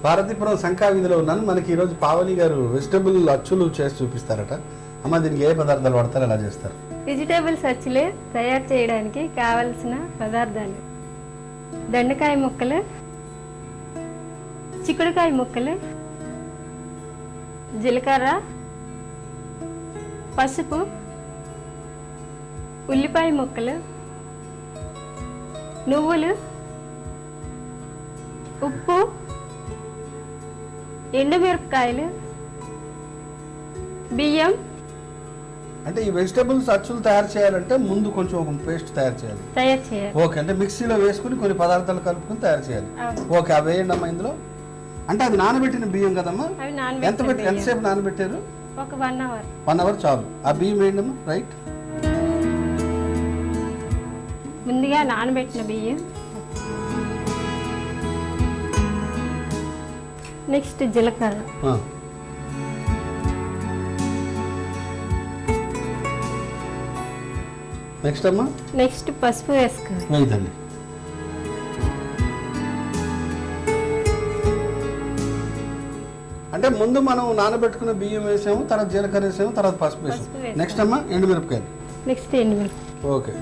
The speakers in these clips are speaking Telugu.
భారతీపురం శంఖా వీధిలో ఉన్నాను. మనకి ఈరోజు పావని గారు వెజిటబుల్ అచ్చులు చేసి చూపిస్తారట. అమ్మ, దీనికి ఏ పదార్థాలు వాడతారు, ఎలా చేస్తారు? వెజిటేబుల్స్ అచ్చులు తయారు చేయడానికి కావలసిన పదార్థాలు: దొండకాయ ముక్కలు, చిక్కుడుకాయ ముక్కలు, జీలకర్ర, పసుపు, ఉల్లిపాయ ముక్కలు, నువ్వులు, ఉప్పు, ఎండుమిరపకాయలు, బియ్యం. అంటే ఈ వెజిటబుల్స్ అచ్చులు తయారు చేయాలంటే ముందు కొంచెం ఒక పేస్ట్ తయారు చేయాలి. ఓకే, అంటే మిక్సీలో వేసుకుని కొన్ని పదార్థాలు కలుపుకొని తయారు చేయాలి. ఓకే, అవి వేయండి అమ్మా ఇందులో. అంటే అది నానబెట్టిన బియ్యం కదమ్మా? ఎంతసేపు నానబెట్టారు? ఒక 1 అవర్. 1 అవర్ చాలు. ఆ బియ్యం వేయండి అమ్మా. రైట్. ముందుగా నానబెట్టిన బియ్యం, నెక్స్ట్ జీలకర్ర, నెక్స్ట్ అమ్మా నెక్స్ట్ పసుపు వేసుకోవాలి. వేయదండి. అంటే ముందు మనం నానబెట్టుకున్న బియ్యం వేసాము, తర్వాత జీలకర్ర వేసాము, తర్వాత పసుపు వేసాము. నెక్స్ట్ అమ్మా ఎండుమిరపకాయలు. నెక్స్ట్ ఎండుమిరపకాయలు. ఓకే.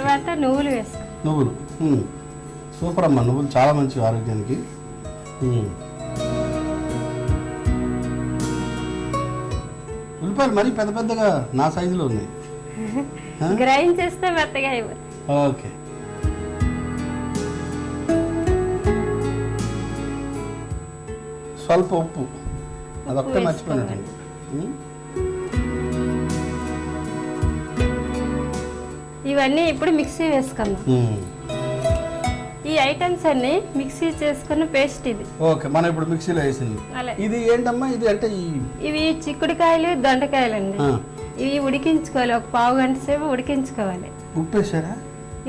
తర్వాత నువ్వులు వేసుకో. నువ్వులు సూపర్ అమ్మా. నువ్వులు చాలా మంచివి ఆరోగ్యానికి. ఉల్లిపాయలు మరీ పెద్ద పెద్దగా నా సైజులో ఉన్నాయి. గ్రైండ్ చేస్తే మెత్తగా ఇవ్వాలి. ఓకే. స్వల్ప ఉప్పు, అదొక్కటే మర్చిపోయినట్టు. ఇవన్నీ ఇప్పుడు మిక్సీ వేసుకుందాం. ఈ ఐటమ్స్ అన్ని మిక్సీ చేసుకున్న పేస్ట్ ఇది. ఓకే, మనం ఇప్పుడు మిక్సీలో వేసింది. ఇది ఏంటమ్మా? ఇది అంటే ఇవి చిక్కుడుకాయలు, దొండకాయలు అండి. ఇవి ఉడికించుకోవాలి, ఒక 1/2 గంట సేపు ఉడికించుకోవాలి. ఉప్పు వేసారా?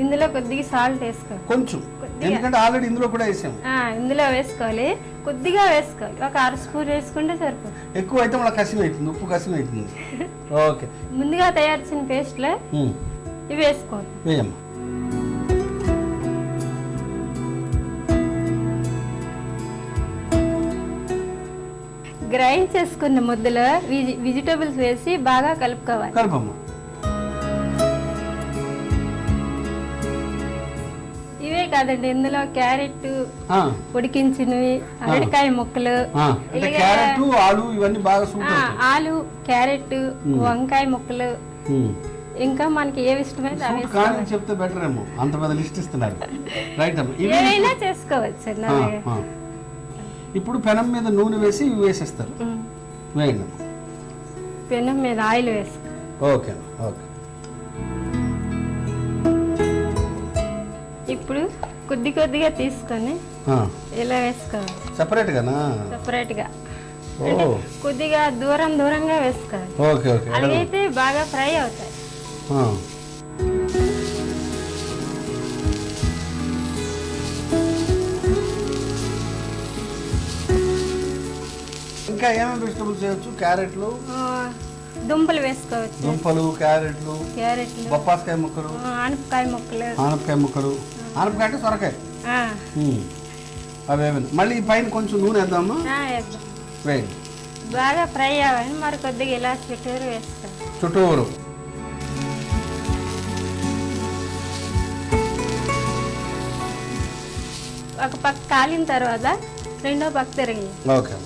ఇందులో కొద్దిగా సాల్ట్ వేసుకోవాలి. కొంచెం, ఎందుకంటే ఆల్రెడీ ఇందులో కూడా వేసాం. ఇందులో వేసుకోవాలి, కొద్దిగా వేసుకోవాలి. ఒక 1/2 స్పూన్ వేసుకుంటే సరిపోతుంది. ఎక్కువ అయితే మళ్ళీ కసిం అవుతుంది, ఉప్పు కసిం అవుతుంది. ఓకే, ముందుగా తయారు చేసిన పేస్ట్ లో ఇవి వేసుకోవాలి. వేయమ్మా. గ్రైండ్ చేసుకున్న ముద్దలో వెజిటబుల్స్ వేసి బాగా కలుపుకోవాలి. కలుపమ్మా. ఇవే కాదండి, ఇందులో క్యారెట్ ఉడికించినవి, అరటికాయ ముక్కలు, ఆలు, ఇవన్నీ బాగా ఆలు, క్యారెట్, వంకాయ ముక్కలు, ఇంకా మనకి ఏవి ఇష్టమైతే అవి చెప్తే బెటర్ ఏమో. అంత పెద్ద లిస్ట్ ఇస్తున్నారు. రైట్ అమ్మా. ఏవైనా చేసుకోవచ్చు. ఇప్పుడు పెనం మీద నూనె వేసి ఇవి వేసేస్తారు. వేయండి. పెనం మీద ఆయిల్ వేసుకో. Okay okay. ఇప్పుడు కొద్ది కొద్దిగా తీసుకొని ఇలా వేసుకోవాలి. సెపరేట్ గానా? సెపరేట్ గా, కొద్దిగా దూరంగా వేసుకోవాలి. Okay okay. అలాగైతే బాగా ఫ్రై అవుతాయి. ఇంకా ఏమేమి వెజిటబుల్స్ చేయొచ్చు? క్యారెట్లు, దుంపలు వేసుకోవచ్చు. దుంపలు, క్యారెట్లు, బొప్పాస్కాయ ముక్కలు, ఆనపకాయ ముక్కలు, ఆనపకాయ అంటే సొరకాయ, అవేమి. మళ్ళీ పైన కొంచెం నూనె వేద్దామా? వేయండి. బాగా ఫ్రై అవ్వాలి. మరి కొద్దిగా ఇలా చుట్టూరు వేసుకోవాలి. చుట్టూరు. ఒక పక్క కాలిన తర్వాత రెండో పక్క తిరిగి. ఓకే.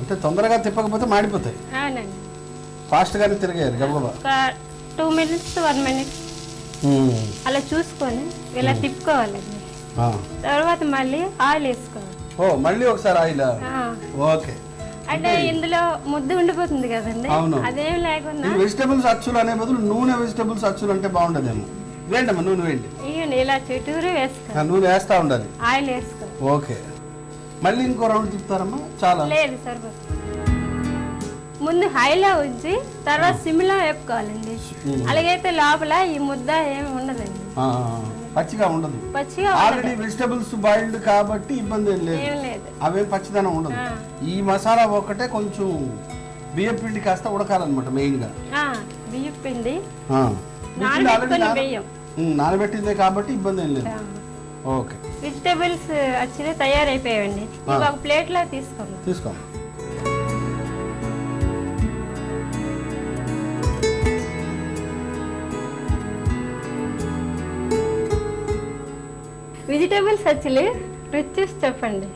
అంటే తొందరగా తిప్పకపోతే మాడిపోతాయి. అవునండి. ఫాస్ట్ గానే తిరిగేయాలి గబగబా. ఒక 2 minutes 1 minute అలా చూసుకొని ఇలా తిప్పుకోవాలండి. తర్వాత మళ్ళీ ఆయిల్ వేసుకోవాలి. మళ్ళీ ఒకసారి ఆయిల్. ఓకే. అంటే ఇందులో ముద్ద ఉండిపోతుంది కదండి, అదేం లేకుండా వెజిటబుల్స్ అచ్చులు అనే బదులు నూనె వెజిటబుల్స్ అచ్చులు అంటే బాగుండదేమో. వేయండమ్మా, నూనె వేయండి. ఇలా చుట్టూరు వేసుకోవాలి. నూనె వేస్తా ఉండాలి. ఆయిల్ వేసుకోవాలి. ఓకే. మళ్ళీ ఇంకో రౌండ్ తిప్పుతారమ్మా? చాలా లేదు, సరిపోతుంది. ముందు హైలో ఉంచి తర్వాత సిమ్లో వేపుకోవాలండి. అలాగైతే లోపల ఈ ముద్ద ఏమి ఉండదండి. పచ్చిగా ఉండదు. పచ్చిగా ఆల్రెడీ వెజిటబుల్స్ బాయిల్డ్ కాబట్టి ఇబ్బంది ఏం లేదు, అవేం పచ్చిదనం ఉండదు. ఈ మసాలా ఒకటే కొంచెం బియ్యం పిండి కాస్త ఉడకాలన్నమాట మెయిన్ గా. బియ్యం పిండి నానబెట్టిందే కాబట్టి ఇబ్బంది ఏం లేదు. ఓకే, వెజిటబుల్స్ యాక్చువల్లీ తయారైపోయాయండి. ఒక ప్లేట్ లో తీసుకోండి. వెజిటబుల్స్ యాక్చువల్లీ రుచి చూసి చెప్పండి.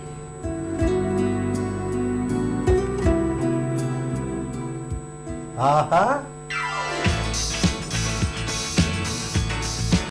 ఆహా